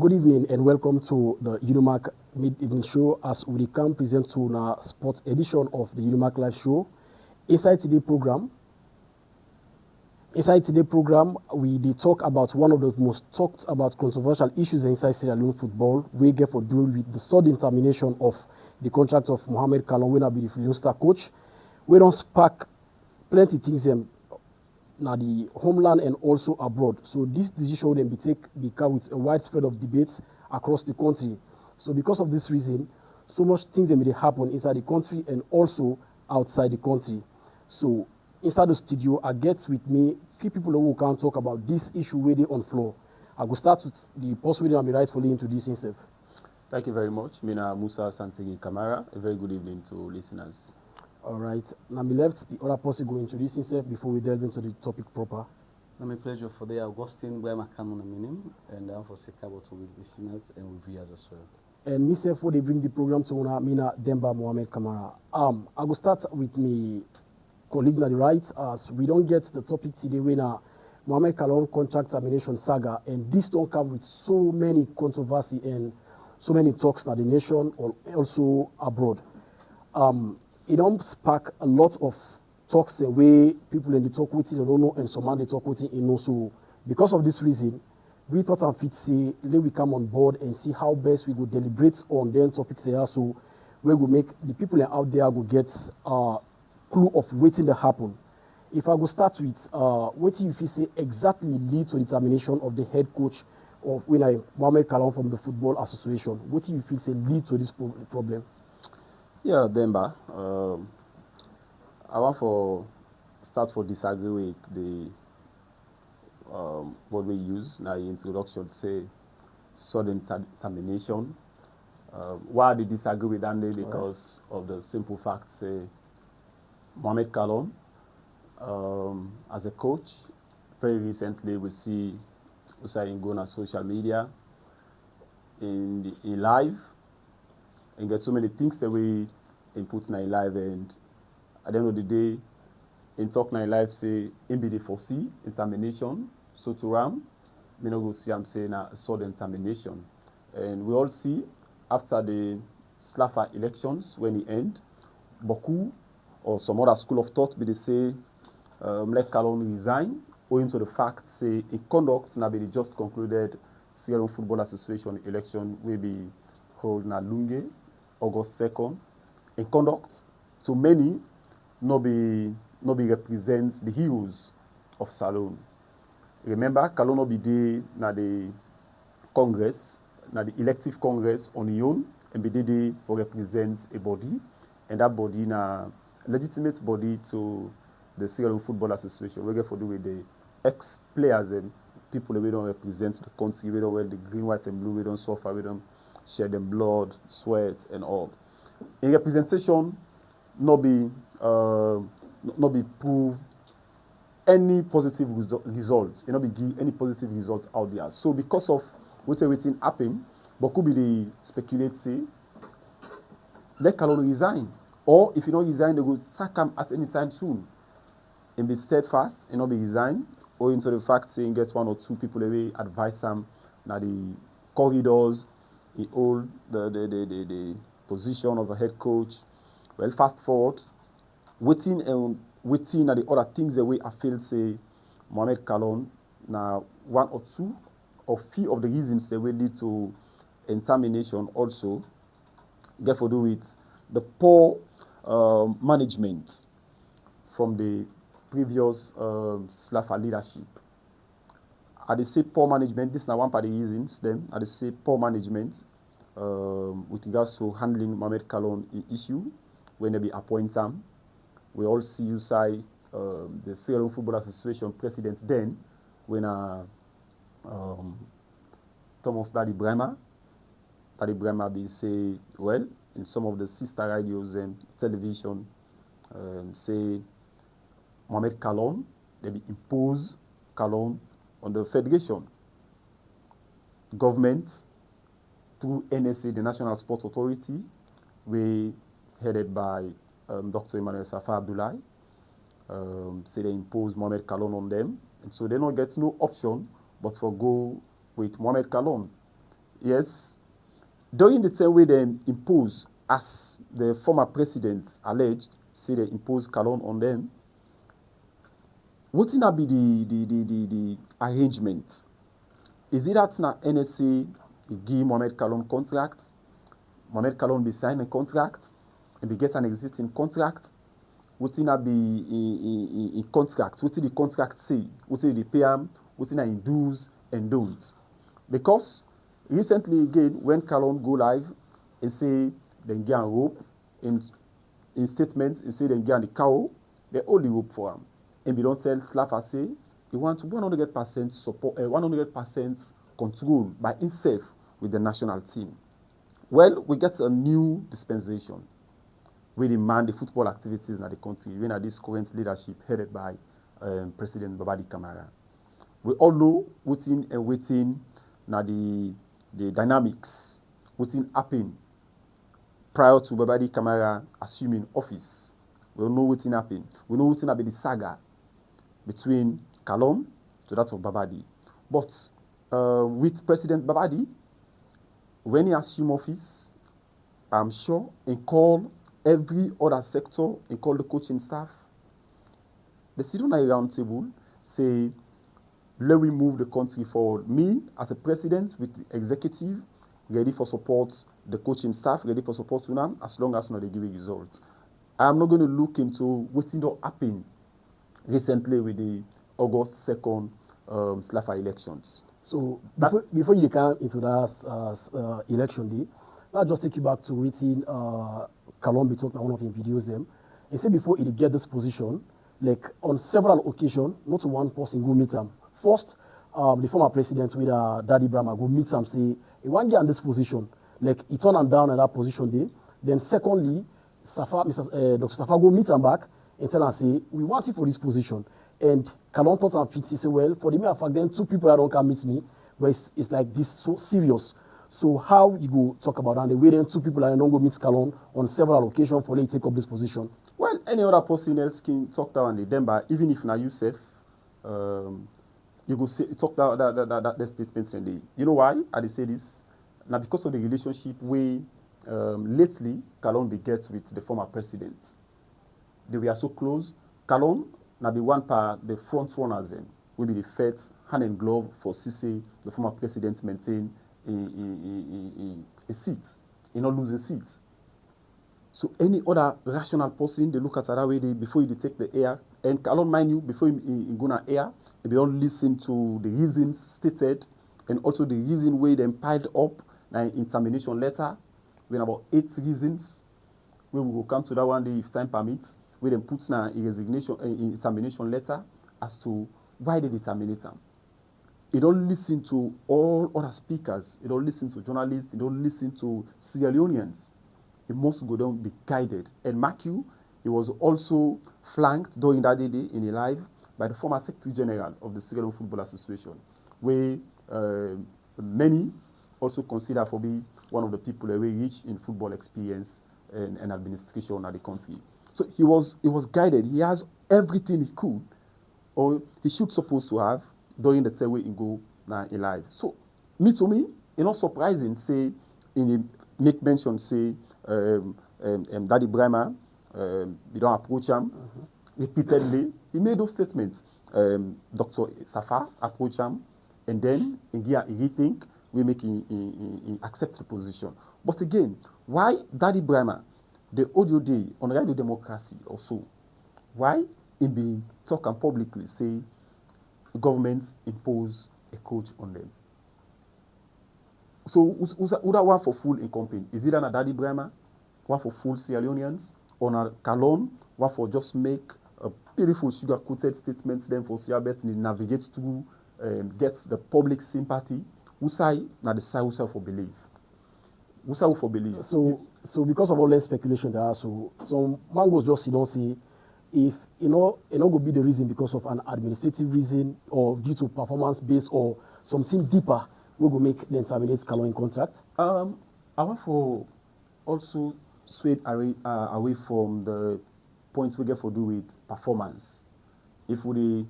Good evening and welcome to the Unimak mid-evening show as we can present to our sports edition of the Unimak live show. Inside today's program, we did talk about one of the most talked about controversial issues inside Sierra Leone football. We get for deal with the sudden termination of the contract of Mohamed Kalon, when I be the Leone Star coach. We don't spark plenty things now the homeland and also abroad. So this decision then become with a widespread of debates across the country. So because of this reason, so much things that may happen inside the country and also outside the country. So inside the studio, I get with me few people who can talk about this issue where they on floor. I will start with the possibility I'm rightfully introducing himself. Thank you very much. Mina Musa Santegi Kamara. A very good evening to listeners. All right. Now, me left the other person go introduce himself before we delve into the topic proper. My pleasure for the Augustine where I can on a meaning and I'm for Sekabo to with listeners and with viewers as well. And myself, for they bring the program to una, Mina Demba Mohamed Kamara. I will start with me colleague on the right as we don't get the topic today when Mohamed Kalon contract termination saga, and this don't come with so many controversy and so many talks in the nation or also abroad. It don't spark a lot of talks away people in the talk with it, they don't know, and some man they talk with it, you know. So because of this reason, we thought and fit say let we come on board and see how best we would deliberate on their topics here. So we will make the people out there will get clue of waiting to happen. If I go start with what if you say exactly lead to the termination of the head coach of Mohamed Kalon from the Football Association, what if you feel say lead to this problem? Yeah, Demba. I want for start for disagree with the what we use now in introduction say sudden termination. Why do disagree with Andy? Because of the simple fact say Mohamed Kalon as a coach, very recently we see him going on social media in live and get so many things that we input in our life, and at the end of the day, in talk in life say in be the foresee in termination. So to Ram, me no go see I'm saying a sudden termination. And we all see after the Slafa elections when it end, Boku or some other school of thought be they say let Kalon resign owing to the fact say in conduct now be the just concluded Sierra Leone Football Association election will be held na Lunge August 2nd. In conduct, to many, no be represents the heroes of Salone. Remember, Kalon no be there na the Congress, na the elective Congress on his own, and be there for represent a body, and that body na legitimate body to the Sierra Leone Football Association. We get for do with the ex-players and people that we don't represent the country, we don't wear the green, white, and blue, we don't suffer, we don't share them blood, sweat, and all. In representation, not be prove any positive results, not be give any positive results out there. So because of what everything happened, but could be the speculate say, let Kalon resign, or if you don't resign, they will sack him at any time soon, and be steadfast and not be resign, or into the fact saying get one or two people away advise him now the corridors. He hold the position of a head coach. Well, fast forward, waiting at the other things the way I feel say Mohamed Kalon now one or two or few of the reasons that will lead to termination also get to do with the poor management from the previous Slafa leadership. I dey say poor management. This is one part of the reasons. Then I dey say poor management with regards to handling Mohamed Kalon issue when they be appoint him. We all see you say the Sierra Leone Football Association president then when Thomas Daddy Bremer be say well in some of the sister radios and television say Mohamed Kalon they be impose Kalon on the federation, government, through NSA, the National Sports Authority, we headed by Dr. Emmanuel Safa Abdullahi, say they impose Mohamed Kalon on them, and so they don't get no option but for go with Mohamed Kalon. Yes. During the time where they impose, as the former president alleged, say they impose Kalon on them, what will be the arrangement? Is it that na NSC give Mohamed Kalon contract, Mohamed Kalon be sign a contract, and be get an existing contract? What will be in contract? What will the contract say? What will the pay am? What will in do's and don'ts? Because recently again, when Kalon go live and say they get a rope in statements and say they get the cow, they only rope for him. And we don't tell Slafa say he wants 100% support, 100% control by himself with the national team. Well, we get a new dispensation where demand the football activities in the country, when at this current leadership headed by President Babadi Kamara. We all know waiting now the dynamics, waiting happen prior to Babadi Kamara assuming office. We all know waiting happen. We know waiting about the saga between Kalon to that of Babadi. But with President Babadi, when he assumed office, I'm sure he called every other sector, he called the coaching staff. They sit on a round table, say, let me move the country forward. Me, as a president with the executive, ready for support, the coaching staff, ready for support to them, as long as not they give results. I'm not going to look into what did happen recently with the August 2nd Slafa elections. So before you come into that election day, let's just take you back to waiting Kalon be talking on one of his videos them. He said before he get this position, like on several occasions, not one person go meet him. First, the former president with Daddy Brahma go meet him, say he want get in this position. Like he turn him down in that position day. Then secondly, Dr. Safa go meet him back and tell him, say, we want you for this position. And Kalon thought and fit, he said, well, for the mere fact then 2 people that don't come meet me, but it's like this so serious. So how you go talk about that? The way then 2 people that don't go meet Kalon on several occasions for them to take up this position. Well, any other person else can talk down the Demba, even if now you safe, you go say, talk that statements and the. You know why I say this? Now because of the relationship we lately Kalon begets with the former president. They were so close. Kalon now be one part the front runners then will be the first hand and glove for Sisi, the former president, maintain a seat, not lose a seat. So any other rational person, they look at that way before you take the air. And Kalon, mind you, before you go on air, they don't listen to the reasons stated and also the reason where they piled up in termination letter. We have about 8 reasons. We will come to that one day if time permits. We then put now a resignation, in termination letter as to why they terminate them. They don't listen to all other speakers. They don't listen to journalists. They don't listen to Sierra Leoneans. He must go down, be guided. And mark you, he was also flanked during that day in a live by the former Secretary General of the Sierra Leone Football Association, where many also consider for being one of the people that were rich in football experience and administration at the country. So he was guided. He has everything he could, or he should supposed to have during the time where he go now in live. So to me, it's not surprising. Say make mention say. Daddy Brahma, we don't approach him repeatedly. He made those statements. Dr. Safa approached him, and then he rethink, we make him accept the position. But again, why Daddy Brahma, the audio day on Radio Democracy also, why he been talking publicly say governments impose a coach on them? So who's that one for full incomplete? Is it an Daddy Brahma, one for full Sierra Leoneans, or a Kalon, one for just make a beautiful sugar-coated statements then for Sierra Best and navigate through, get the public sympathy? Who's I now the side who's for believe? Who's for believe? So because of all that speculation there, so some mangos just say if it go be the reason because of an administrative reason or due to performance based or something deeper. We will make them terminate Kalon contract. I want for also sway away from the points we get for do with performance. If we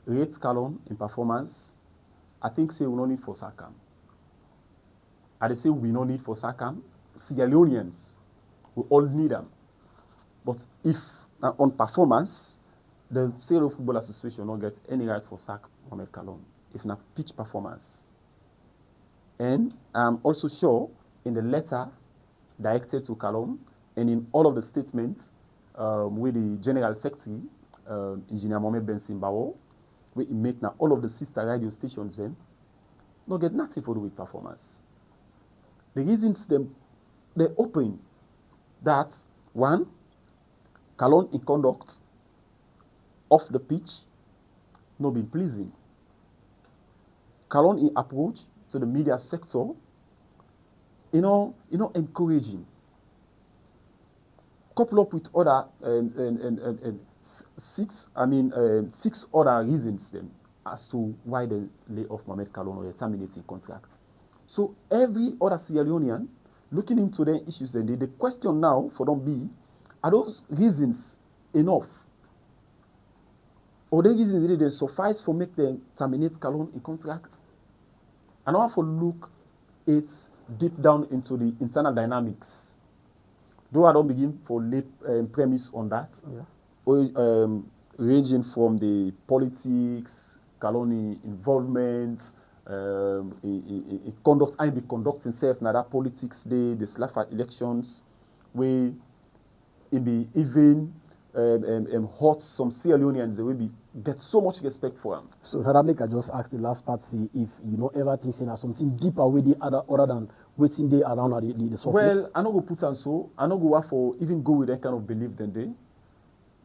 rate Kalon in performance, I think say we no need for Sakam. I they say we no need for Sakam. Sierra Leoneans, we all need them. But if on performance, the Sierra Football Association don't get any right for sack Mohamed Kalon. If not pitch performance. And I'm also sure in the letter directed to Kalon and in all of the statements with the General Secretary, Engineer Mohamed Ben Simbawo, we make now all of the sister radio stations then, don't get nothing for do with performance. The reasons they open that one, Kalon in conduct off the pitch, not been pleasing. Kalon in approach to the media sector, encouraging. Couple up with other six other reasons then as to why they lay off Mohamed Kalon or terminating contract. So every other Sierra Leonean looking into the issues, then the question now for them be, are those reasons enough? Or the reasons they suffice for make them terminate Kalon in contract? And I want to look it deep down into the internal dynamics. Though I don't begin for late premise on that, ranging from the politics, Kalon involvement, conduct, I be conducting self now that politics day, the Slafa elections, where it be even hot some Sierra Leoneans, they will be get so much respect for them. So Radamik, I just asked the last part, see if you know ever think saying something deeper with the other than waiting day around the surface. Well, I not go put on so I not go work for even go with that kind of belief than they,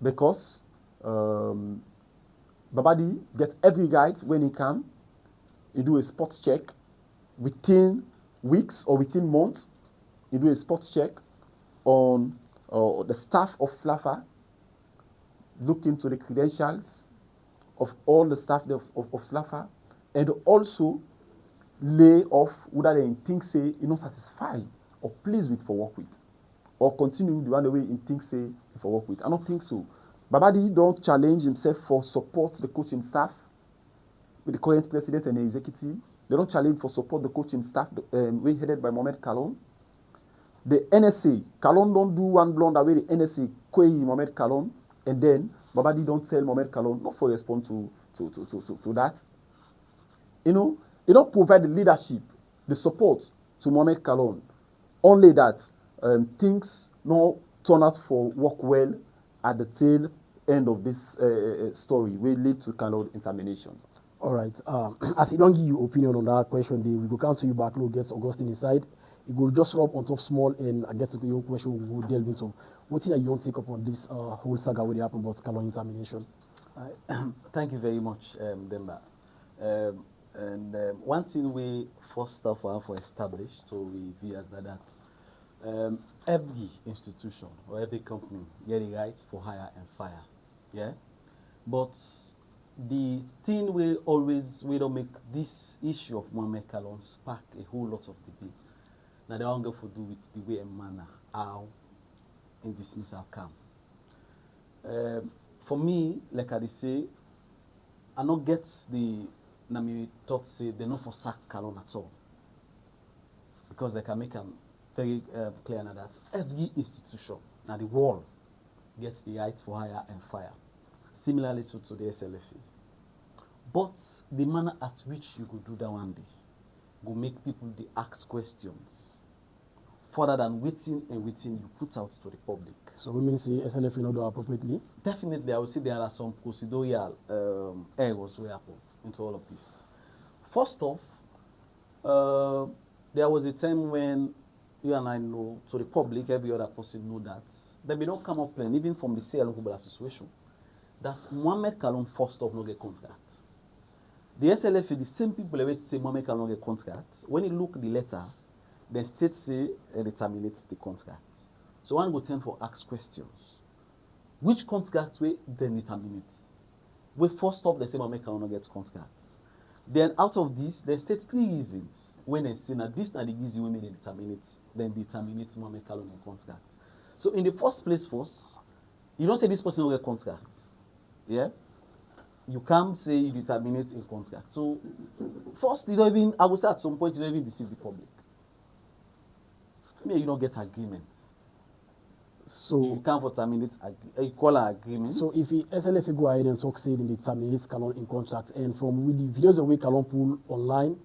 because Babadi gets every right when he can. He do a sports check within weeks or within months. He do a sports check on the staff of Slafa, look into the credentials of all the staff of Slafa, and also lay off whether they think say not satisfied or pleased with for work with, or continue the one way in think say for work with. I don't think so. Babadi don't challenge himself for support the coaching staff with the current president and the executive. They don't challenge for support the coaching staff we headed by Mohamed Kalon. The NSA, Kalon don't do one blunder away the NSA query Mohamed Kalon, and then Babadi don't tell Mohamed Kalon not for respond to that. He don't provide the leadership, the support to Mohamed Kalon. Only that things no turn out for work well at the tail end of this story will lead to Kalon termination. All right. As he don't give you opinion on that question, we go come to you back. No, gets Augustine inside. You go just rub on top small and I get to your question. We will delve into. What thing that you want to take up on this whole saga with the happen about Kalon termination? Thank you very much, Demba. One thing we first off have for established, so we view as that every institution or every company get the right for hire and fire. Yeah, but the thing we don't make this issue of Mohamed Kalon spark a whole lot of debate. Now they don't go for do with the way and manner how in dismissal come. For me, like I say, I not get the Nami thought say they not for sack Kalon at all, because they can make them very clear now that every institution now the world gets the right for hire and fire. Similarly so to the SLFA. But the manner at which you could do that one day will make people they ask questions further than waiting you put out to the public. So we mean say SLFA not do appropriately? Definitely, I would say there are some procedural errors we happen into all of this. First off, there was a time when you and I know, to the public, every other person know that they may not come up plain, even from the CL Football Association, that Mohamed Kalon first off no get contract. The SLFA, the same people always say Mohamed Kalon get contract. When you look at the letter, the state say they terminate the contract. So one go tend for ask questions. Which contract we then terminate? We first off they say Mohamed Kalon no get contract. Then out of this, they state three reasons. When they say now this na the reason we may terminate, then they terminate Mohamed Kalon in contract. So in the first place, first, you don't say this person will get contract. Yeah? You can't say you terminate in contract. So first, you don't even, I would say at some point, you don't even deceive the public. me you don't get agreement. So You can't for terminate you call an agreement. So if the SLFA go ahead and talk say in the terminates Kalon in contract, and from with the videos the way Kalon pull online,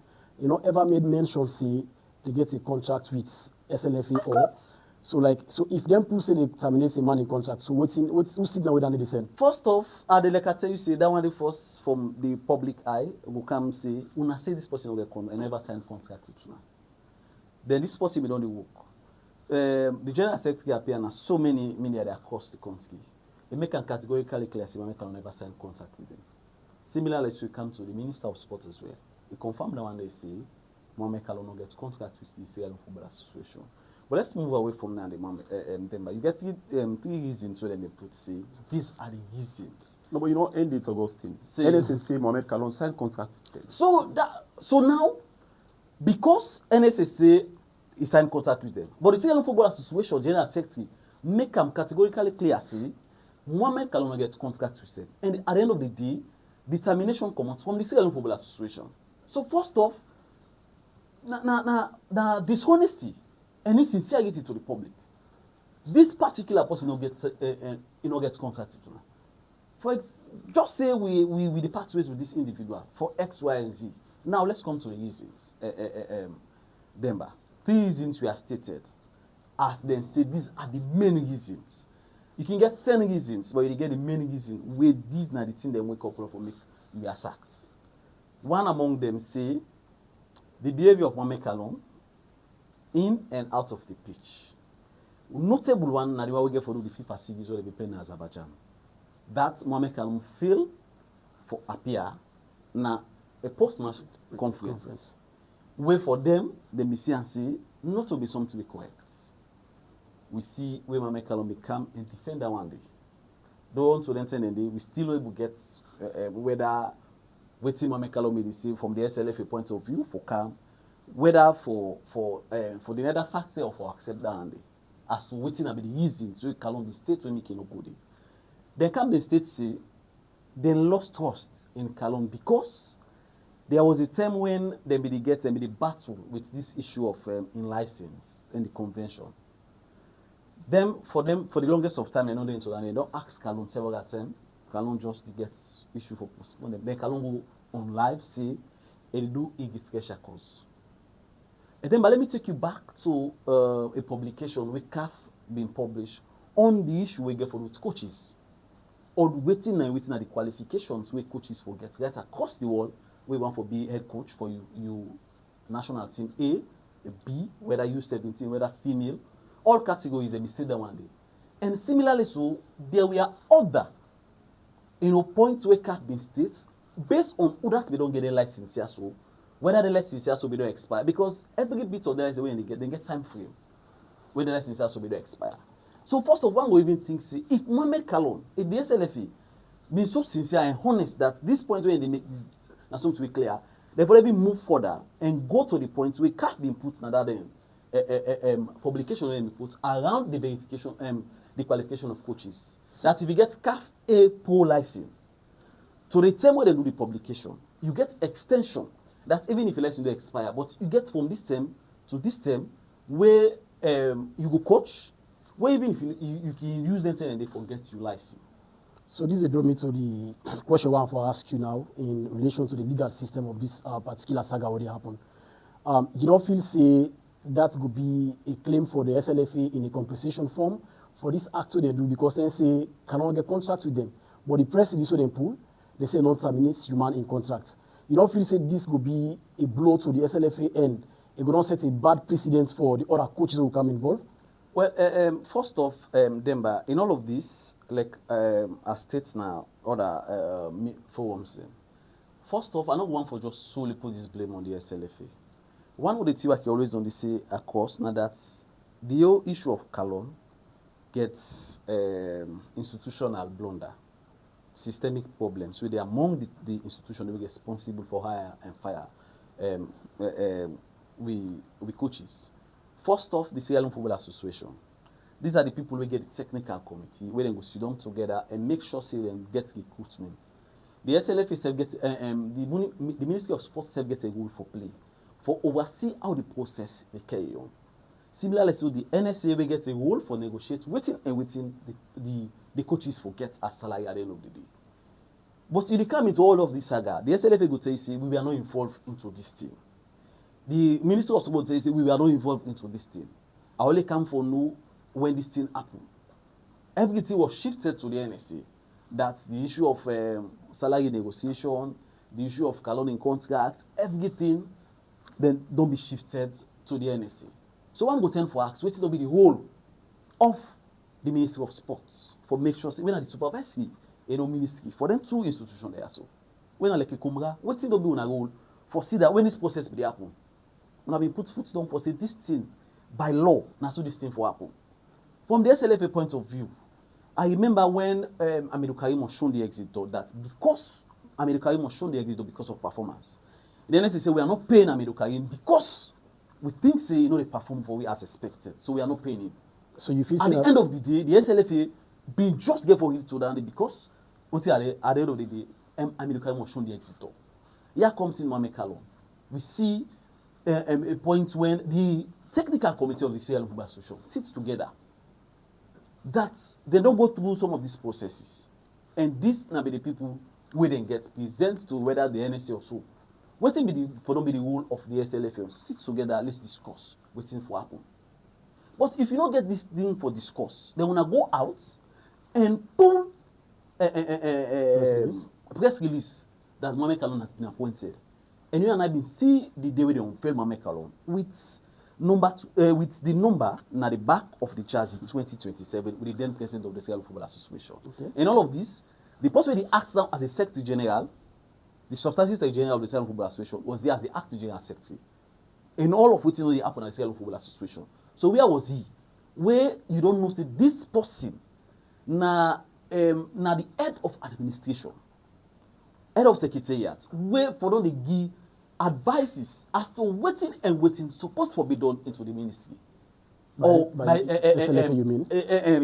you know, ever made mention say they get a contract with SLFA Of or course. so if them pull say they terminate a man in contract, so what's who signal with they send? First off, like I tell you, say that one the first from the public eye will come say, una say this person will get and never sign contract with una. Then this person will don't work. The general secretary appear na so many across the country. They make a categorically clear say Mohammed can never sign contract with them. Similarly, so we come to the Minister of Sport as well. He confirmed that one they say Mohammed Kalon no get contract with the Sierra Football Association. But let's move away from now. You get three reasons where they put say these are the reasons. No, but you know, end it, Augustine. Say- NSSC Mohamed Kalon signed contract with them. So now, because NSSA he signed contract with them, but the Sierra Football Association General Secretary make them categorically clear say Mohammed Kalon no get contract with them, and at the end of the day, determination comes from the Sierra Football Association. So first off, na dishonesty and insincerity to the public. This particular person no gets contract with una. Just say we depart ways with this individual for X, Y, and Z. Now let's come to the reasons. Demba, 3 reasons we are stated. As then say these are the main reasons. You can get 10 reasons, but you get the main reason where these are the things they wake up for make you are sacked. One among them say the behavior of Mohammed Kalon in and out of the pitch. Notable one na the one we get for the FIFA series where they be playing in Azerbaijan. That Mohammed Kalon failed for appear na a post-match conference. Where for them, they be see and say not to be something to be correct. We see where Mohammed Kalon become a defender one day. Don't to then and day we still able to get whether waiting Mohammed Kalon may receive from the SLFA point of view for calm, whether for the other factor or for accept that one day. As to waiting about the reasons so Kalon the state will make no good. Then come the state say they lost trust in Kalon because there was a time when they be the battle with this issue of in license and the convention. For the longest of time, they know they don't ask Kalon several times. Kalon just get issue for postponement. Then Kalon go on live say and do a cause. And then, but let me take you back to a publication where CAF been published on the issue we get for with coaches. Or waiting at the qualifications where coaches forget right across the world. We want to be head coach for you national team A, B, whether U17, whether female, all categories and say that one day. And similarly, so there were other points where CAF been states based on who that we don't get a license here, so whether the license here so we don't expire because every bit of that is the way they get time frame when the license here so we don't expire. So first of all, we even think see if Mohammed Kalon, if the SLFA been so sincere and honest that this point where they make now something to be clear, they've already moved further and go to the point where CAF been put another publication when put around the verification the qualification of coaches. That if you get CAF A Pro license, to the term where they do the publication, you get extension. That even if your license don't expire, but you get from this term to this term where you go coach, where even if you can use them and they forget your license. So this is draw me to the question I want to ask you now in relation to the legal system of this particular saga already happened. You don't feel say that could be a claim for the SLFA in a compensation form for this act they do because they say cannot get contract with them. But the press release they pull, they say not terminates human in contract. You don't feel say this could be a blow to the SLFA end. It could not set a bad precedent for the other coaches who come involved. Well, first off, Demba, in all of this, like as states now, other forums, first off, I don't want for just solely put this blame on the SLFA. One of the things I always don't say, of course, now that the whole issue of Kalon gets institutional blunder, systemic problems, where they are among the institutions that are responsible for hire and fire we coaches. First off, the Sierra Leone Football Association. These are the people who get the technical committee where they go sit down together and make sure say they get recruitment. The SLFA self get the Ministry of Sport self get a role for play for oversee how the process they carry on. Similarly, so the NSA will get a role for negotiate waiting and waiting the coaches forget as salary at the end of the day. But if you come into all of this saga, the SLFA go tell you, say, we were not involved into this thing. The Minister of Sport says, we were not involved into this thing. I only come for know when this thing happened. Everything was shifted to the NSA. That the issue of salary negotiation, the issue of Kalon in contract, everything then don't be shifted to the NSA. So one go tend for ask, what's going to be the role of the Ministry of Sports for make sure, when the supervisory, ministry, for them two institutions there so. When I like a Kumra, what's going to be on a role for see that when this process be happen, when I been put foot down for say this thing by law, now so this thing for happen. From the SLFA point of view, I remember when Amadou Karim was shown the exit door, that because Amadou Karim was shown the exit door because of performance, the NSA say we are not paying Amadou Karim because we think say they perform for we as expected, so we are not paying him. So you feel at the end of the day, the SLFA been just get for it to down because until at the end of the day, Amadou Karim was shown the exit door. Here comes in Mohamed Kalon. We see a point when the technical committee of the Sierra Leone Football Association sits together, that they don't go through some of these processes. And this now be the people who then get present to whether the NSA or so. What will be the for don't be the rule of the SLFL? Sit together, let's discuss what's for happen. But if you don't get this thing for discuss, then when I go out and boom, press release that Mohamed Kalon has been appointed. And you and I been see the day where they unveil Mohamed Kalon with with the number at the back of the chassis in 2027 with the then president of the Sierra Leone Football Association. Okay. And all of this, the person who acts now as the Secretary General, the Substantive Secretary General of the Sierra Leone Football Association, was there as the Acting General Secretary. And all of which you know happened at the Sierra Leone Football Association. So where was he? Where you don't know see this person na the head of administration, head of secretariat, where for them they give advices as to waiting and waiting supposed to be done into the ministry. SLFA, you mean?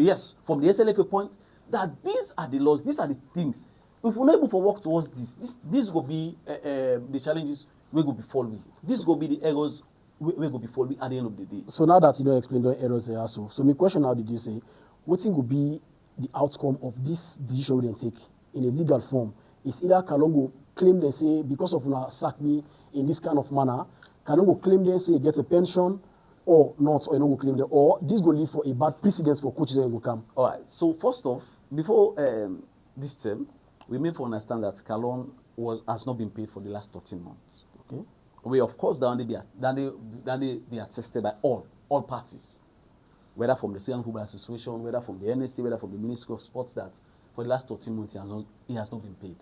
Yes, from the SLFA point, that these are the laws, these are the things. If we're not able to work towards this will be the challenges we will be following. This will be the errors we will be following at the end of the day. So now that you don't explain the errors there also, so my question now did you say, what thing will be the outcome of this decision we take in a legal form? Is either Kalongo claim they say because of una sack me in this kind of manner, Kalongo claim they say he gets a pension or not, or you know claim that, or this will lead for a bad precedent for coaches that will come. All right. So first off, before this term, we may understand that Kalon has not been paid for the last 13 months. Okay. We of course they are tested by all parties, whether from the Sierra Leone Football Association, whether from the NSC, whether from the Ministry of Sports, that for the last 13 months he has not been paid.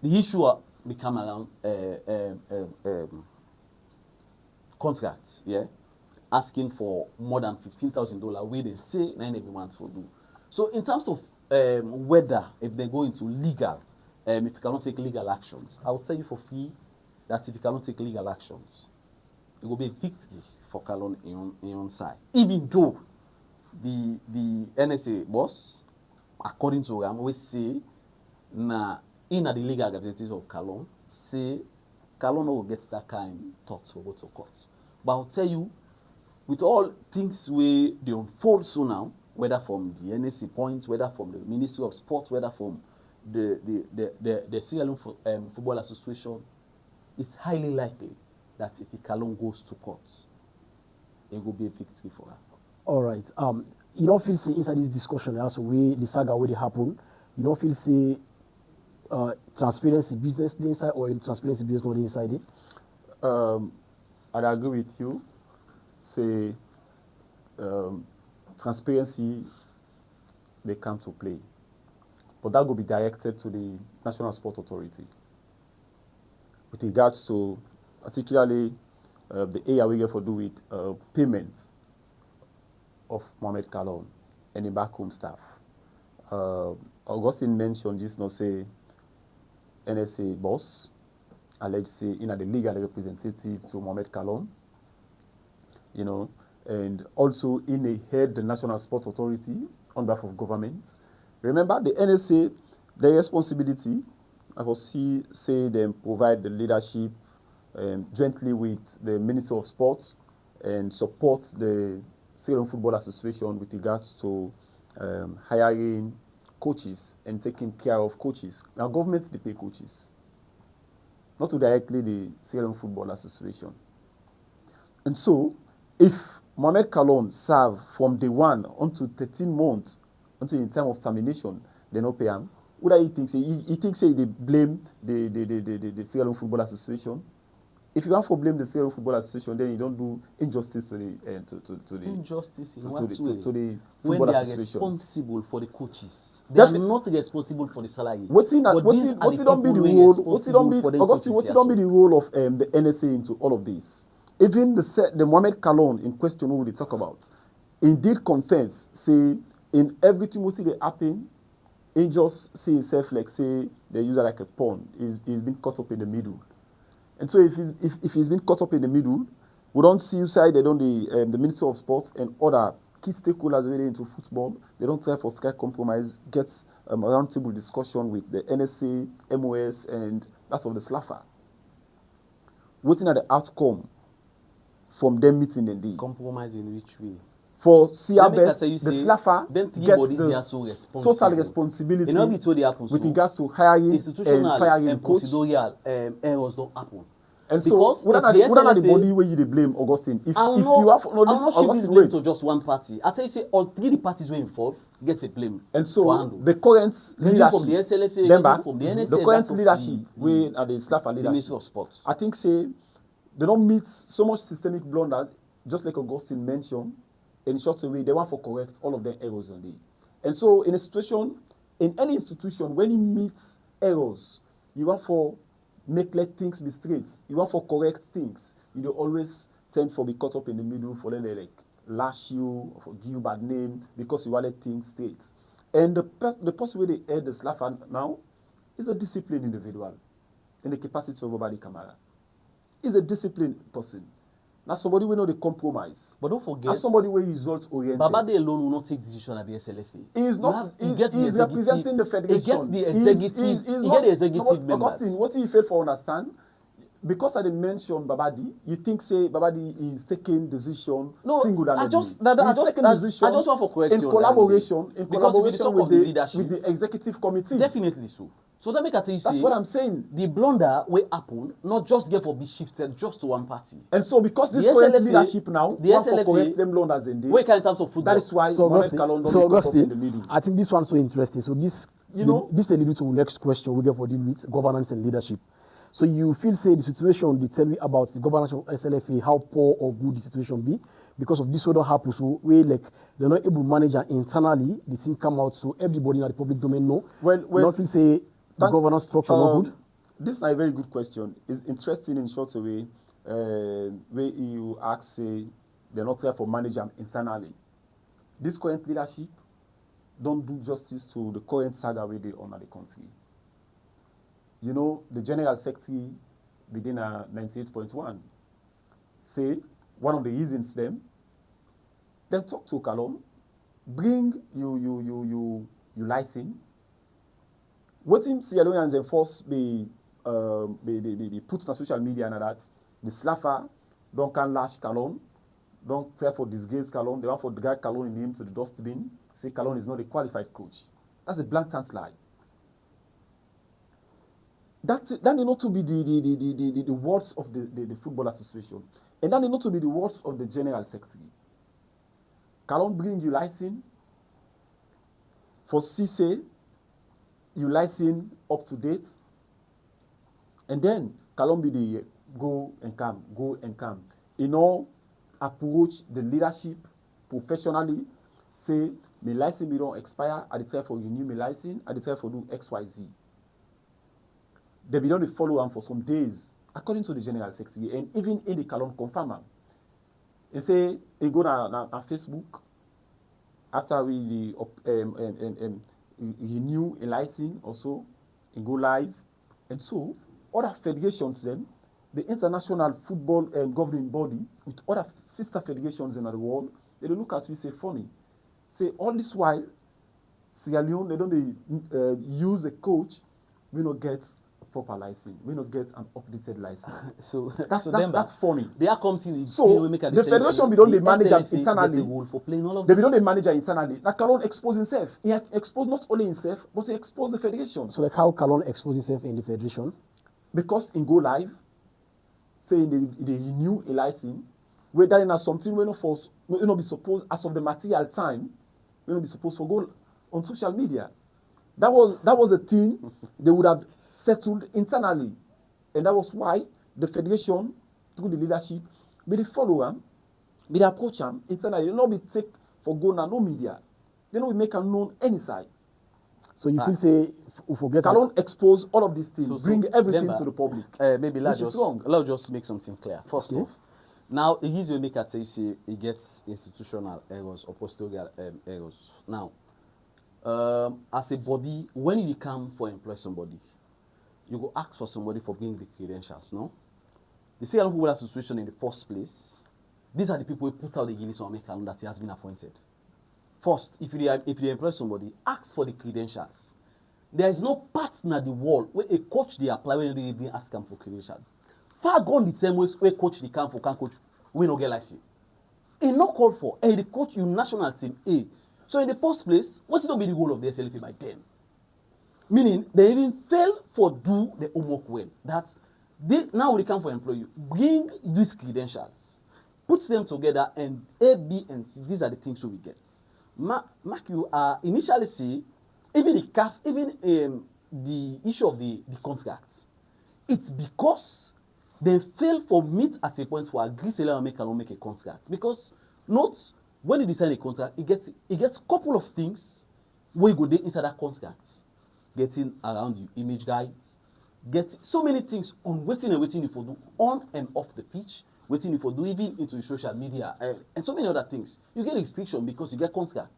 The issue become around contracts, yeah, asking for more than $15,000, where they say 9 every month for do. So in terms of whether if they go into legal, if you cannot take legal actions, I will tell you for free that if you cannot take legal actions, it will be a victory for Kalon in on side. Even though the NSA boss, according to Ram, we say in the legal representative of Kalon, say Kalon will get that kind of thought to go to court. But I'll tell you, with all things where they unfold so now, whether from the NSC point, whether from the Ministry of Sports, whether from the Sierra Leone Football Association, it's highly likely that if Kalon goes to court, it will be a victory for her. All right. You don't feel say inside this discussion also where the saga where they happen, you don't feel say transparency business inside or transparency business not inside it? I'd agree with you. Say transparency may come to play, but that will be directed to the National Sport Authority with regards to particularly the area we get for do with payment of Mohamed Kalon and the backroom staff. Augustine mentioned just now say NSA boss, alleged say the legal representative to Mohamed Kalon, and also in the head the National Sport Authority on behalf of government. Remember the NSA, their responsibility, I will say them provide the leadership jointly with the Minister of Sports and support the Sierra Leone Football Association with regards to hiring coaches and taking care of coaches. Now, governments, they pay coaches, not directly the Sierra Leone Football Association. And so, if Mohamed Kalon serve from day 1 until 13 months, until in time of termination, they no pay him, what do you think? He thinks they blame the Sierra Leone Football Association. If you want to blame the Sierra Leone Football Association, then you don't do injustice to the injustice in to what the way? to the When Football they are Association. responsible for the coaches, they are not responsible for the salary. What's it don't be the role? What's it don't be Augustine? What's it don't be the role of the NSA into all of this? Even the Mohamed Kalon in question who we talk about, indeed confess, say in everything what they happen, he just see himself like say they use it like a pawn. He's been caught up in the middle. And so if he's been caught up in the middle, we don't see you side, they don't the Ministry of Sports and other key stakeholders really into football. They don't try for strike compromise, get a roundtable discussion with the NSA, MOS, and that's of the SLAFA. Waiting at the outcome from them meeting indeed. Compromise in which way? For CRBS, the SLAFA gets the total responsibility with regards to hiring institutional and firing and coach. procedural errors don't happen. And because so, what are the body where you blame, Augustine? If you have no, I'm not shifting this blame to just one party. I tell you, say all 3 the parties were involved get a blame. And so the current leadership, from the SLFA, from the NSA, the current leadership, we are the SLAFA leadership. Ministry of Sports. I think say they don't meet so much systemic blunder, just like Augustine mentioned. In short way, they want to correct all of their errors on day. And so, in a situation, in any institution, when you meet errors, you want for let things be straight. You want for correct things. You don't always tend for be caught up in the middle for them like lash you or for give you bad name because you want let things straight. And the person where they add the SLAFA now is a disciplined individual in the capacity of Obadi Kamara. He's a disciplined person. Now somebody will know the compromise. But don't forget, as somebody who is result oriented. Babade alone will not take decision at the SLFA. He is not. He's representing the federation. He gets the executive. He gets the executive members. Augustine, what you fail for understand? Because I didn't mention Babadi, you think say Babadi is taking decision single-handedly. I just want to correct you in collaboration with the executive committee. Definitely so. So that make I tell you, that's what I'm saying. The blunder will happen, not just get for be shifted just to one party. And so because this current leadership now, the SLFA correct them blunders in where can in terms of football. That is why Augustine, in the middle. I think this one's so interesting. So this this leads to the next question we get for dealing with governance and leadership. So you feel say the situation they tell me about the governance of SLFA, how poor or good the situation be because of this what don't happen. So we like they're not able to manage internally, the thing come out so everybody in the public domain know. Well not feel say the governance structure not good? This is a very good question. It's interesting in short way where you ask say they're not there for manage them internally. This current leadership don't do justice to the current saga where they honor the country. You know, the General Secretary within 98.1 say one of the reasons them talk to Kalon, bring you license. What in Sierra Leoneans enforce be put on social media and that the SLAFA don't can lash Kalon, don't try for disgrace Kalon, they want for drag Kalon in him to the dustbin, say Kalon is not a qualified coach. That's a blatant lie. That need not to be the words of the Football Association. And that need not to be the words of the General Secretary. Kalon bring you license for CC, you license up to date. And then Kalon be the go and come. You know, approach the leadership professionally, say, my license be don't expire, I try for renew my license, I try for do XYZ. They be done follow on for some days, according to the General Secretary, and even in the Kalon confirm am. He say he go na Facebook after we renew a license also, he go live, and so other federations then, the international football governing body with other sister federations in the world, they look at we say funny, say all this while Sierra Leone they don't use a coach we not get proper license, we not get an updated license. So That's funny. There comes in So we make a the federation be don't they manage SLFA internally. gets a rule for playing all of They this. be don't they manage internally. Like Kalon exposed himself. He exposed not only himself, but he exposed the federation. So like how Kalon exposed himself in the federation? Because in go live, saying they renew a license, where that is something we not be supposed as of the material time, we not be supposed to go on social media. That was a thing they would have settled internally, and that was why the federation, through the leadership, be the follow them, be the approach them internally. They not be take for go na no media. They not be make them known any side. So you feel say we forget Kalon expose all of these things, So bring everything Demba, to the public. Maybe let's just make something clear. First off, now it gives you make at say it gets institutional errors or postural errors. Now, as a body, when you come for employ somebody, you go ask for somebody for bringing the credentials. No, the Sierra People Association in the first place, these are the people who put out the Guinness on make that he has been appointed. First, if you employ somebody, ask for the credentials. There is no part in the world where a coach they apply when they even ask them for credentials. Far gone the time where coach they come for can coach we no get license. It not called for. And the coach you national team A. So in the first place, what's not be the goal of the SLFA by then? Meaning they even fail for do the homework well. That they now they come for employee, bring these credentials, put them together, and A, B, and C. These are the things we get. Mark you initially see even the CAF, even the issue of the contract. It's because they fail for meet at a point where agree seller make a contract. Because not when you design a contract, it gets couple of things where you go there inside that contract. Getting around you, image guides, get so many things on waiting you for do on and off the pitch, waiting you for do even into social media and so many other things. You get restriction because you get contract.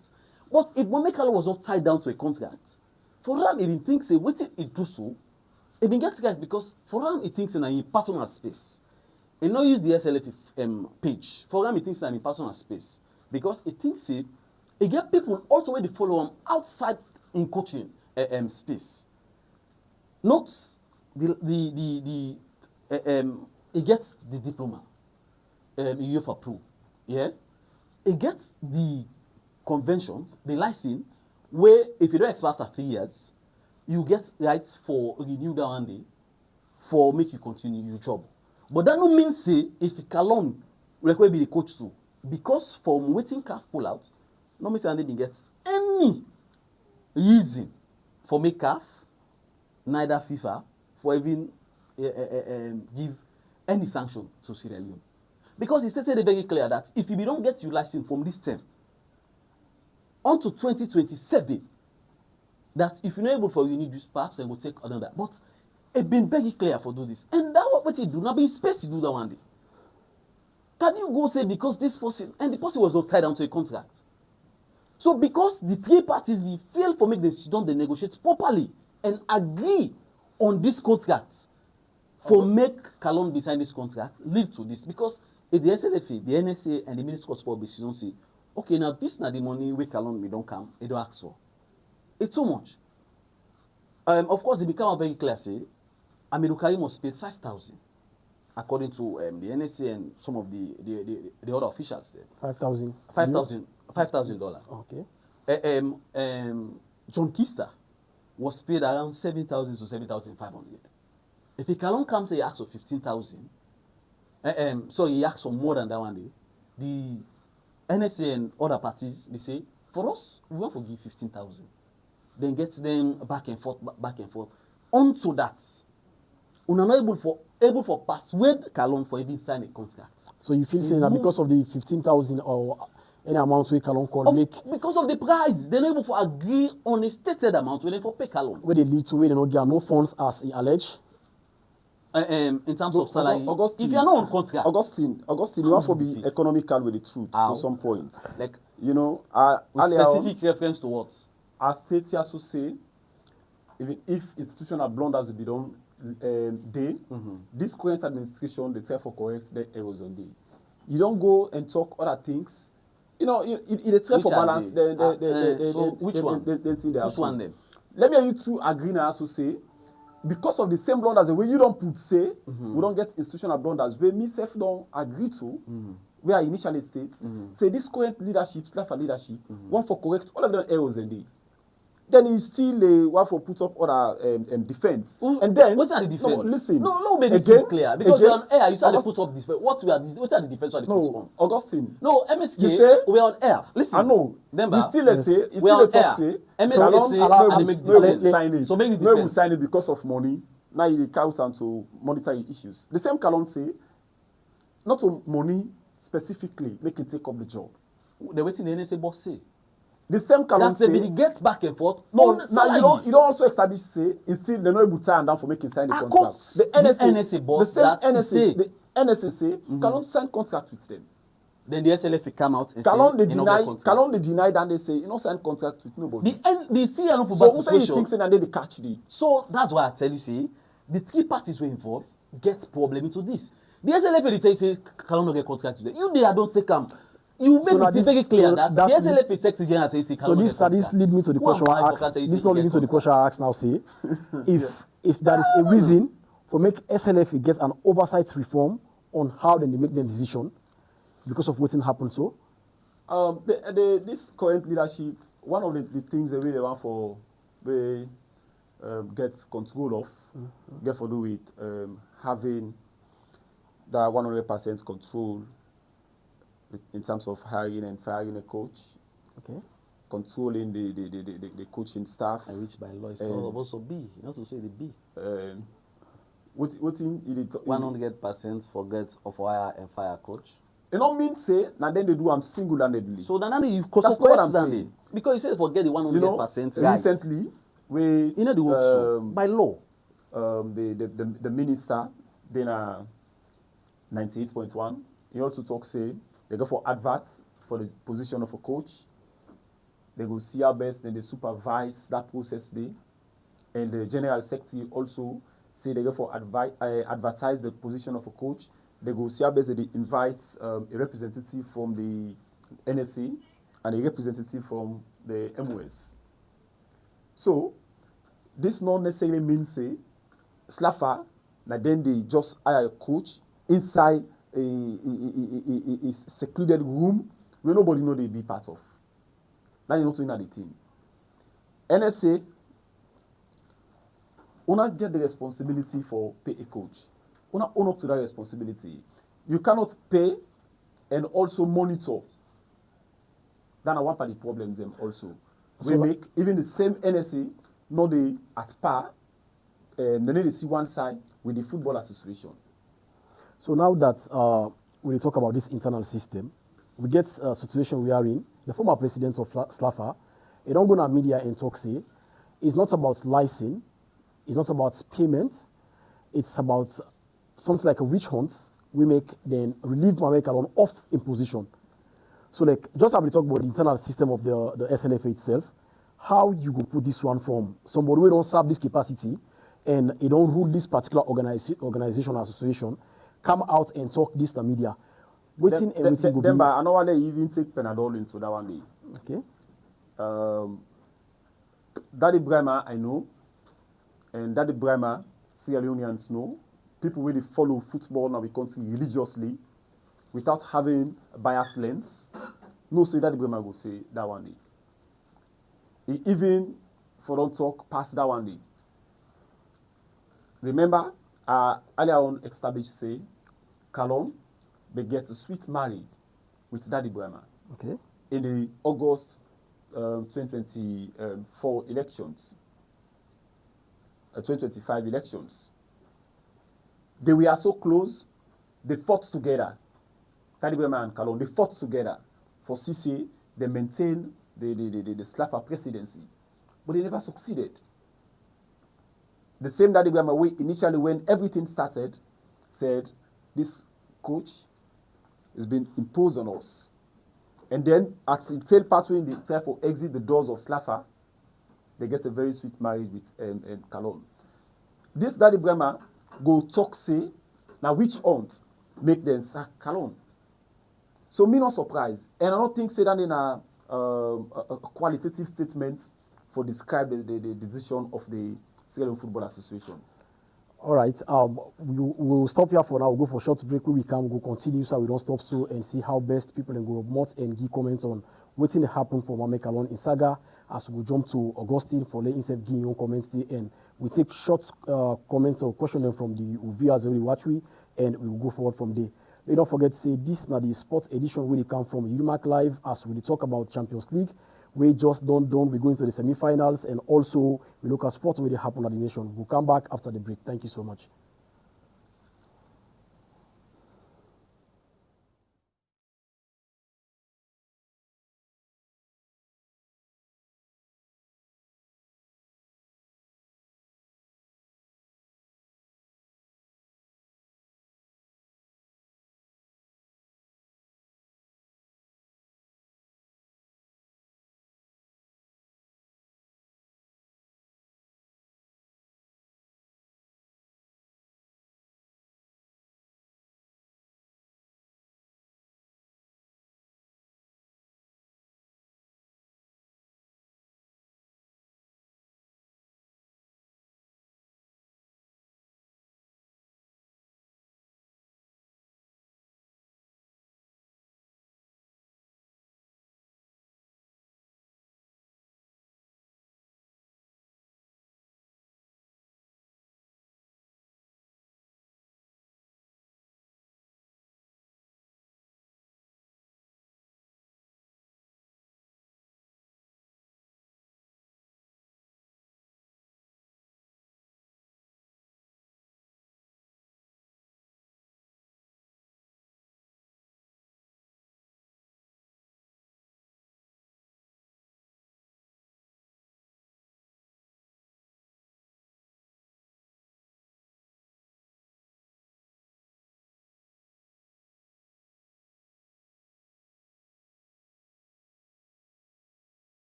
But if Mwamekalo was not tied down to a contract, for him, he thinks waiting it do so, he been get guys because for him, he thinks in a personal space. He not use the SLF page. For him, he thinks in a personal space because he thinks he get people also where they follow him outside in coaching space. Not he gets the diploma, UEFA Pro, yeah. He gets the convention, the license, where if you don't expire after 3 years, you get rights for renew that one day, for make you continue your job. But that no mean say if Kalon will be the coach too, because from waiting CAF pull out, no mean say they get any reason for make CAF, neither FIFA, for even give any sanction to Sierra Leone. Because he stated very clear that if you don't get your license from this term until 2027, that if you're not able for you need this, perhaps they will take another. But it's been very clear for do this. And that what you do, not be in space to do that one day. Can you go say because this person, and the person was not tied down to a contract. So because the three parties we fail for make the decision, they negotiate properly and agree on this contract for make Kalon be sign this contract, lead to this. Because if the SLFA, the NSA, and the Ministry of Sport decision say, okay, now this na the money where Kalon may don't come, they don't ask for. It's too much. Of course, it became very clear, say, Amirukari must pay 5,000, according to the NSA and some of the other officials there. $5,000. Okay. John Kister was paid around 7,000 to 7,500. If Kalon comes and he asks for 15,000, so he asks for more than that one day, the NSA and other parties, they say, for us, we want to give 15,000. Then get them back and forth. Onto that, we are not able for persuade Kalon for even sign a contract. So you feel saying that because of the 15,000 or any amount we Kalon call make because of the price, they're not able to agree on a stated amount when they for pay Kalon. Where they lead to where they don't get no funds as he alleged. In terms of salary, Augustine, if you are not on contract, Augustine, you have to be economical with the truth to some point. Like you know, with specific reference to what? As State also say, even if institutional blunders be done this current administration, they therefore correct the errors on day. You don't go and talk other things. You know, it try for balance. So which one? Which one then? Let me hear you two agree now to say because of the same blunders, the way you don't put say, we don't get institutional blunders, where me self don't agree to, where I initially state, say this current leadership, leadership, one for correct all of them errors in then he still one for put up other defense. And then what's that the defense? No, listen. No, make this clear. Because we're on air, you said they put up defense. What are the defense are they put on? Augustine. No, MSK, you say, we're on air. Listen. I know. Remember, you still say, you still talk say, MSK say, and make defense. Sign it. So make the defense. defense. Sign it because of money. Now you count and to monitor your issues. The same Kalon say, not on money specifically, make it take up the job. The waiting the NSA boss say. The same Kalon say they get back and forth. No, now you don't also establish say it's still they're not able to tie down for making sign the contract. The NSA boss, the same NSA, the NSA say Kalon sign contract with them. Then the SLF come out and Kalon say Kalon they deny and they say you know sign contract with nobody. The CLO so who say you think say that they catch the? So that's why I tell you, see, the three parties were involved get problem into this. The SLF they tell you say Kalon no get contract with them. You there don't take them. You make it very clear that the SLF is Secretary General say so this lead me to the question I asked. This not leading to the question I asked now. Say, if there is a reason for make SLF get an oversight reform on how then they make their decision because of what happened. So, this current leadership, one of the things they really want for they get control of, get for do with having that 100% control in terms of hiring and firing a coach, controlling the coaching staff. And which by law is also B. You have to say the B. What in 100% forget of hire and fire coach. You don't mean say now then they do I'm single-handedly. So then you that's what I'm saying. Because you said forget the 100%. You know, right. Recently, we you know the work by law. The minister then 98.1. He also talk say they go for adverts for the position of a coach. They go see our best, then they supervise that process there. And the general secretary also say they go for advertise the position of a coach. They go see our best, they invite a representative from the NSA and a representative from the MOS. So, this not necessarily means say, Slaffer, now then they just hire a coach inside a secluded room where nobody know they be part of. Now you not doing the team. NSA, una get the responsibility for pay a coach. Una own up to that responsibility. You cannot pay and also monitor. That's one of the problems them also. So we make even the same NSA not they at par. They need to see one side with the football association. So now that we talk about this internal system, we get a situation we are in. The former president of SLAFA, he don't go to media and talk say, it's not about licensing, it's not about payment, it's about something like a witch hunt we make, then relieve Mohamed Kalon off imposition. So like, just have we talk about the internal system of the SLFA itself, how you go put this one from somebody who don't serve this capacity and he don't rule this particular organization or association, come out and talk this to media. Waiting everything go be. I know why they even take Panadol into that one day. Okay. Daddy Brahma, I know, and Daddy Brahma, Sierra Leoneans know. People really follow football now we country religiously, without having a bias lens. No, say Daddy Brahma go say that one day. He even for don't talk past that one day. Remember, earlier on established say, Kalon, they get a sweet marriage with Daddy Brahma. Okay. In the August 2024 elections, 2025 elections. They were so close, they fought together. Daddy Brahma and Kalon, they fought together for CCA. They maintained the SLAFA presidency, but they never succeeded. The same Daddy Brahma way initially when everything started said, this coach has been imposed on us. And then at the tail pathway, they therefore exit the doors of SLAFA, they get a very sweet marriage with Kalon. This Daddy Brahma go talk say, now which aunt make them sack Kalon. So me not surprised. And I don't think say that in a qualitative statement for describe the decision of the Sierra Leone Football Association. All right. We'll stop here for now. We'll go for a short break. We can go continue so we don't stop so and see how best people can go more and give comments on what's going to happen for Mohamed Kalon in Saga as we jump to Augustine for letting himself give your comments there, and we take short comments or questions from the viewers already watch we, and we will go forward from there. Don't forget to say this now the sports edition where they come from Unimak Live as we talk about Champions League. We just don't we go into the semi-finals, and also we look at sports where they happen at the nation. We'll come back after the break. Thank you so much.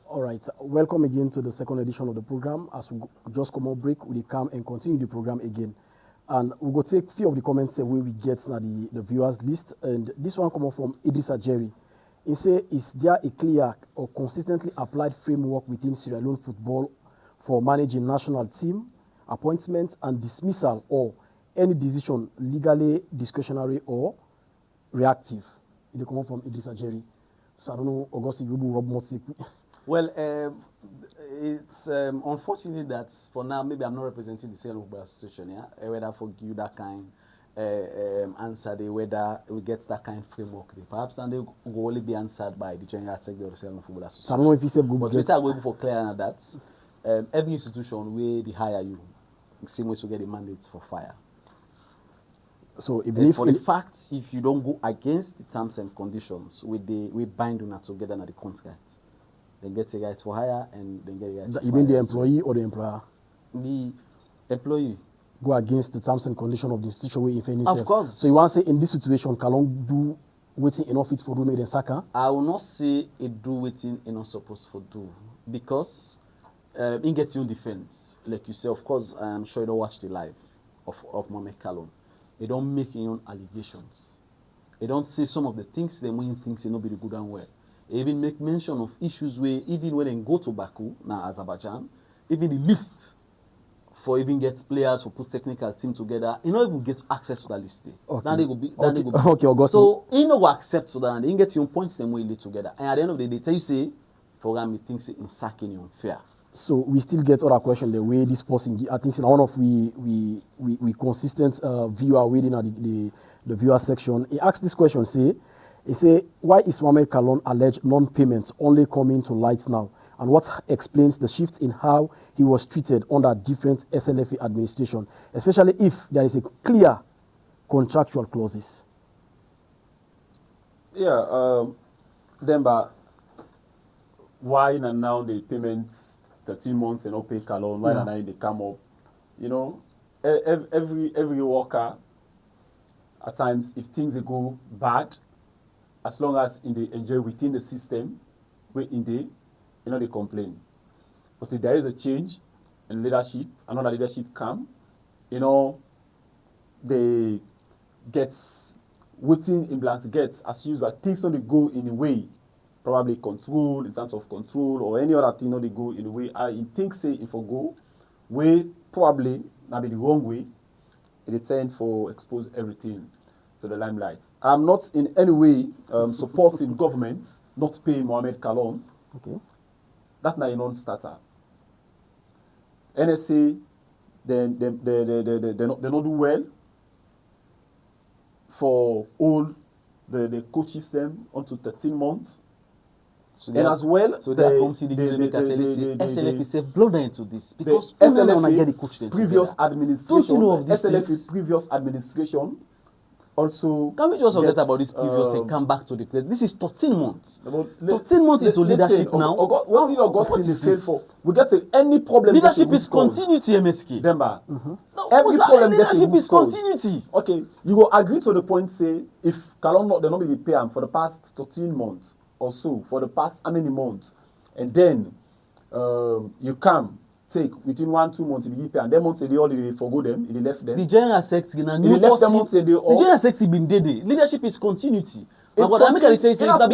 All right, welcome again to the second edition of the program. As we just come out break, we come and continue the program again. And we'll go take a few of the comments where we get now the viewers list. And this one come from Idrissa Jerry. He say, is there a clear or consistently applied framework within Sierra Leone football for managing national team, appointments and dismissal, or any decision legally discretionary or reactive? They come from Idrissa Jerry. So I don't know, Augustine, you will Rob Motsik. Well, it's unfortunate that for now, maybe I'm not representing the Sierra Leone Football Association, yeah? Whether I give you that kind answer, whether we get that kind of framework, perhaps and they will only be answered by the General Secretary of the Sierra Leone Football Association. So I don't know if you said good, but without going for clear on that, every institution where they hire you, same way to get a mandate for fire. So even for the fact, if you don't go against the terms and conditions, we bind you together at the contract. Then get a right for hire and then get a right for you mean the employee or the employer? The employee. Go against the terms and conditions of the institution where if any. Of course. So you want to say in this situation, Kalon do waiting enough it for do made in Saka? I will not say it do waiting enough supposed for do because in getting defense, like you say, of course, I'm sure you don't watch the live of Mohamed Kalon. They don't make any allegations. They don't say some of the things they mean things they not be the good and well. They even make mention of issues where even when they go to Baku, now Azerbaijan, even the list for even get players who put technical team together, you know, even get access to that list. Okay. Then they go be, okay, Augustine. So you know, accept to that, and they get your points them way together. And at the end of the day, they tell you say, for me things in sacking you unfair. So we still get other question the way this person. I think one of we consistent viewer within the viewer section. He asked this question. He say, why is Mohamed Kalon alleged non-payments only coming to light now? and what explains the shift in how he was treated under different SLFA administration, especially if there is a clear contractual clauses. Yeah, Demba, why now the payments 13 months and not pay Kalon, why now they come up? You know, every worker, at times, if things go bad, as long as they enjoy within the system, they complain. But if there is a change in leadership, another leadership come, they get waiting in blank gets as usual. Things don't go in a way, probably control in terms of control or any other thing. They go in a way. I think say if I go way probably not be the wrong way. It tend for expose everything to the limelight. I'm not in any way supporting government not paying Mohamed Kalon. Okay. That's not a non-starter. NSA, they not do well for all the coaches them onto 13 months. So and as well, so they come see the SLF is blow down into this because SLF get the coach previous administration, SLF previous administration also. Can we just forget about this previous and come back to the place? This is 13 months. 13 months into leadership now. What is Augustine is failed for? We get any problem. Leadership is continuity, MSK. Demba. Every problem leadership is continuity. Okay, you will agree to the point. Say if Kalon not, they not be pay him for the past 13 months. Or so for the past how many months, and then you come take within 1-2 months you pay, and then months they already forgo them, they left them. The general secretary, the general secretary been dead. Leadership is continuity. If any other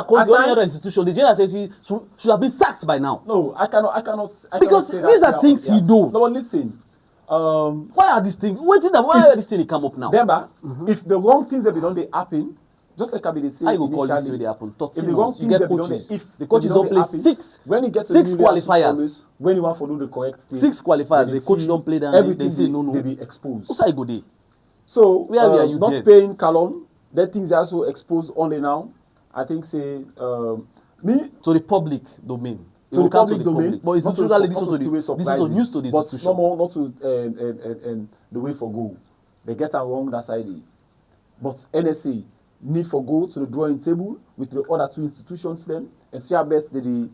country, any other institution, the general secretary should have been sacked by now. No, I cannot because say these are things he do. No, listen. Why are these things? Why are these things come up now? Remember, if the wrong things have been done, they happen. Just like Abby say, I will call this way they happen. If the wrong things have been done, if the coaches don't play when he gets six qualifiers, when you want to do the correct thing, 6 qualifiers, the coach don't play them. Everything they say no. They be exposed. What's I go there? So where are you not dead? paying Kalon, that things are also exposed only now. I think say me to the public domain. To the public domain, but it's usually this is news to the but institution. Not to the way for go. They get it wrong that side. But NSA need for go to the drawing table with the other 2 institutions then and see how best they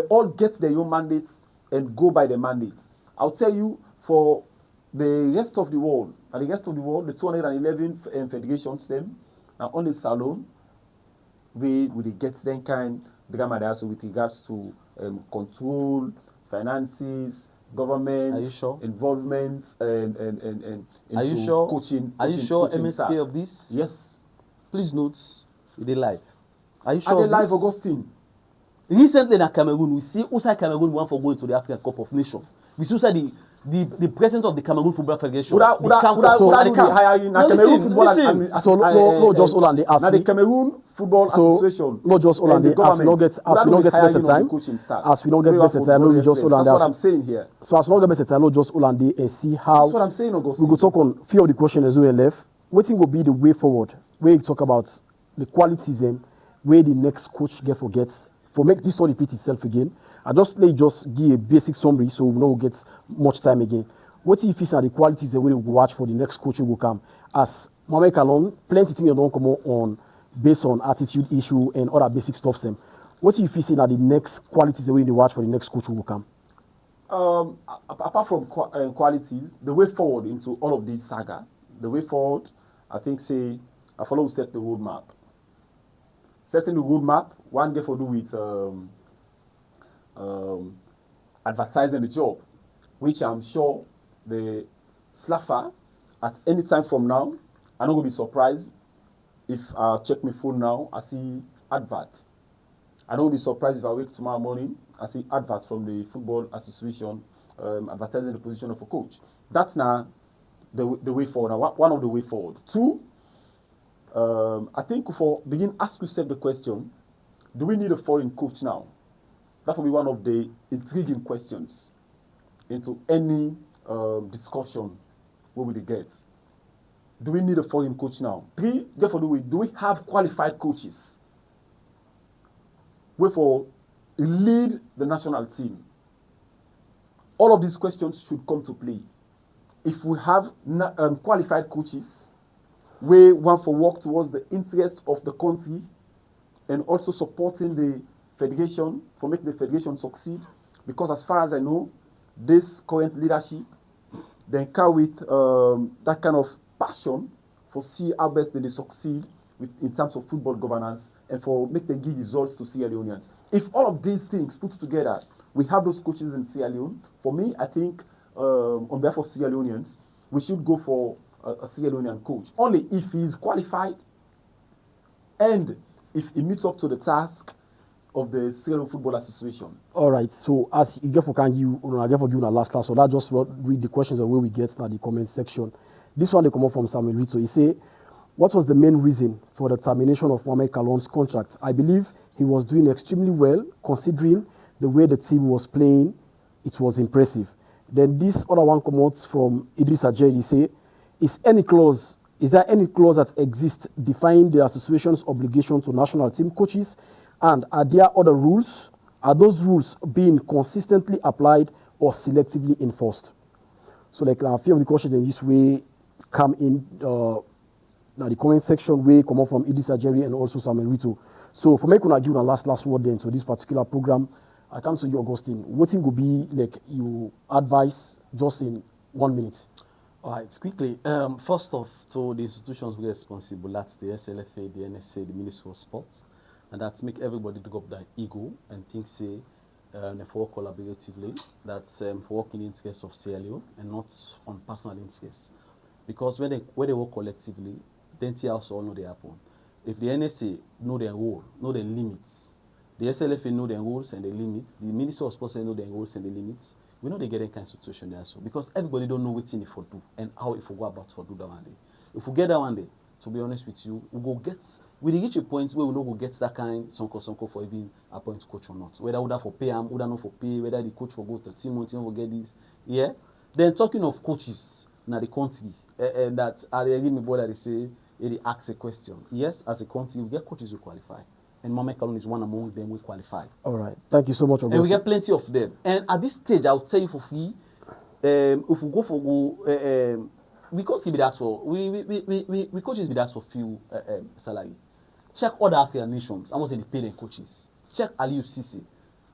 all get their own mandates and go by the mandates. I'll tell you for the rest of the world, the 211 federations them and on the salon we get them kind drama there so with regards to control, finances, government involvement and are you sure coaching MSK staff. Of this? Yes. Please note, they live. Are you sure? Are they live, Augustine? Recently in Cameroon, we see outside Cameroon want for going to the African Cup of Nations. We see the president of the Cameroon Football Federation. The Cameroon Football Association. Not just Hollande. As we don't get better time. As we don't get better time, no just Hollande. That's what I'm saying here. So as we don't get better time, not just Hollande and see how. That's what I'm saying, Augustine. We go talk on few of the questions as we left. What will be the way forward? Where you talk about the qualities and where the next coach forgets for make this not repeat itself again. I just give a basic summary so we don't get much time again. What if it's the qualities that we will watch for the next coach who will come? As Mohamed Kalon, plenty of things don't come on based on attitude issue and other basic stuff. What if it's the next qualities that we will watch for the next coach who will come? Apart from qualities, the way forward into all of this saga, the way forward, I think I follow set the roadmap. Setting the roadmap, one day for do with advertising the job, which I'm sure the slaffer at any time from now, I'm not going to be surprised if I check my phone now, I see advert. I'm not going to be surprised if I wake tomorrow morning, I see adverts from the Football Association advertising the position of a coach. That's now the way forward. Now, one of the way forward. 2, I think for ask yourself the question, do we need a foreign coach now? That will be one of the intriguing questions into any discussion where we get. Do we need a foreign coach now? 3, therefore, do we have qualified coaches? where for lead the national team. All of these questions should come to play. If we have qualified coaches, we want to work towards the interest of the country and also supporting the federation for making the federation succeed. Because as far as I know, this current leadership, they carry with that kind of passion for see how best they succeed in terms of football governance and for make them give results to Sierra Leoneans. If all of these things put together, we have those coaches in Sierra Leone. For me, I think on behalf of Sierra Leoneans, we should go for a Sierra Leonean coach. Only if he is qualified and if he meets up to the task of the Sierra Leone Football Association. All right. So as you get for can you, I get for you last class. So that just read the questions of where we get now the comment section. This one they come up from Samuel Rito. He say, what was the main reason for the termination of Mohamed Kalon's contract? I believe he was doing extremely well considering the way the team was playing. It was impressive. Then this other one comes from Idris Ajay. He say, is there any clause that exists defining the association's obligation to national team coaches? And are there other rules? Are those rules being consistently applied or selectively enforced? So like a few of the questions in this way come in now the comment section way come up from Idris Ajay and also Samuel Rito. So for me, I give a last word then to this particular program. I come to you, Augustine. What thing would be like you advise just in 1 minute? All right, quickly. First off, to the institutions who are responsible, that's the SLFA, the NSA, the Ministry of Sports, and that's make everybody drop their ego and think, say, they work collaboratively, that's for working in interest of Sierra Leone and not on personal interest. Because when they work collectively, then they also know they happen. If the NSA know their role, know their limits, the SLFA know their rules and the limits, the Ministry of Sports know their rules and the limits, we know they get that kind of situation there. So because everybody don't know what thing if we do and how if we go about to do that one day. If we get that one day, to be honest with you, we reach a point where we know we'll get that kind sonko for even appoint coach or not. Whether we have for pay him, whether not for pay, whether the coach will go to the team will get this. Yeah. Then talking of coaches now the country, and that I really me boy that they say they ask a question. Yes, as a country, we get coaches who qualify. And Mohamed Kalon is one among them who qualify. All right. Thank you so much, Augustine. And we get plenty of them. And at this stage, I'll tell you for free, if we go for we coaches be asked for we coaches be asked for few salary. Check other African nations. I must say the pay them coaches. Check Aliou Cisse.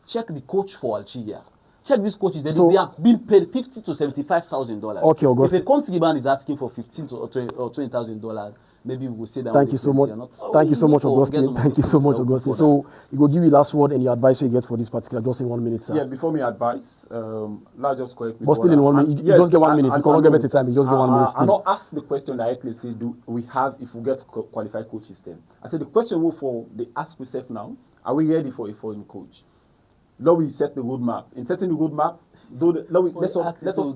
Check the coach for Algeria. Check these coaches. They are being paid $50,000 to $75,000. Okay, Augustine. If a country man is asking for $15,000 or $20,000, maybe we will say that. Thank you so much. Thank you so much, Augustine. Thank you so much, Augustine. So you will give you last word and your advice you get for this particular just in 1 minute, sir. Yeah, before me advice, let's just correct me. But still in 1 minute, you just get 1 minute. You cannot get better time. You just get 1 minute. I not ask the question directly. Say, do we have if we get qualified coaches then? I said the question will for the ask yourself now. Are we ready for a foreign coach? Now we set the roadmap. In setting the roadmap, let us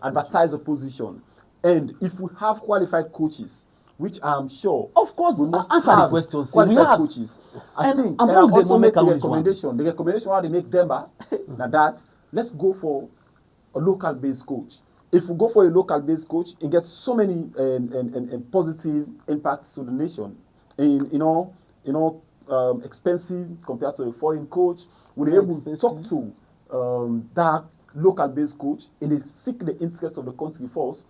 advertise a position. And if we have qualified coaches, which I'm sure, of course, we must answer the question. Qualified coaches. I think and also make the recommendation. The recommendation how they make Demba, now that let's go for a local-based coach. If we go for a local-based coach, it gets so many positive impacts to the nation. Expensive compared to a foreign coach. We're able to talk to that local-based coach and they seek the interest of the country first,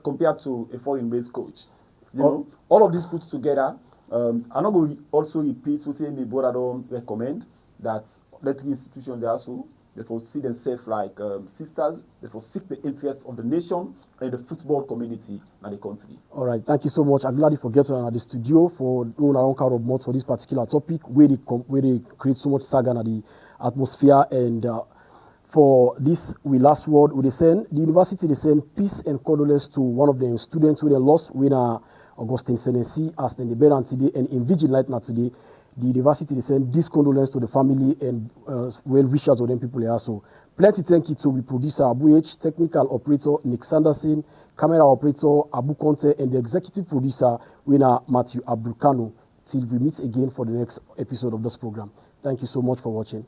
compared to a foreign-based coach. You know, all of this put together. I'm not going to also repeat what the board don't recommend that let the institutions they also therefore see themselves like sisters, therefore seek the interest of the nation and the football community and the country. All right, thank you so much. I'm glad you forget to the studio for doing our own kind of mods for this particular topic where they create so much saga in the atmosphere. And for this, we last word with the university they send peace and condolence to one of the students who they lost winner Augustine Senesi as the debate today and in Vigilante now today. The university they send this condolence to the family and well wishes of them people here. So plenty thank you to the producer Abu H, technical operator Nick Sanderson, camera operator Abu Conte, and the executive producer winner Matthew Abdulkano. Till we meet again for the next episode of this program. Thank you so much for watching.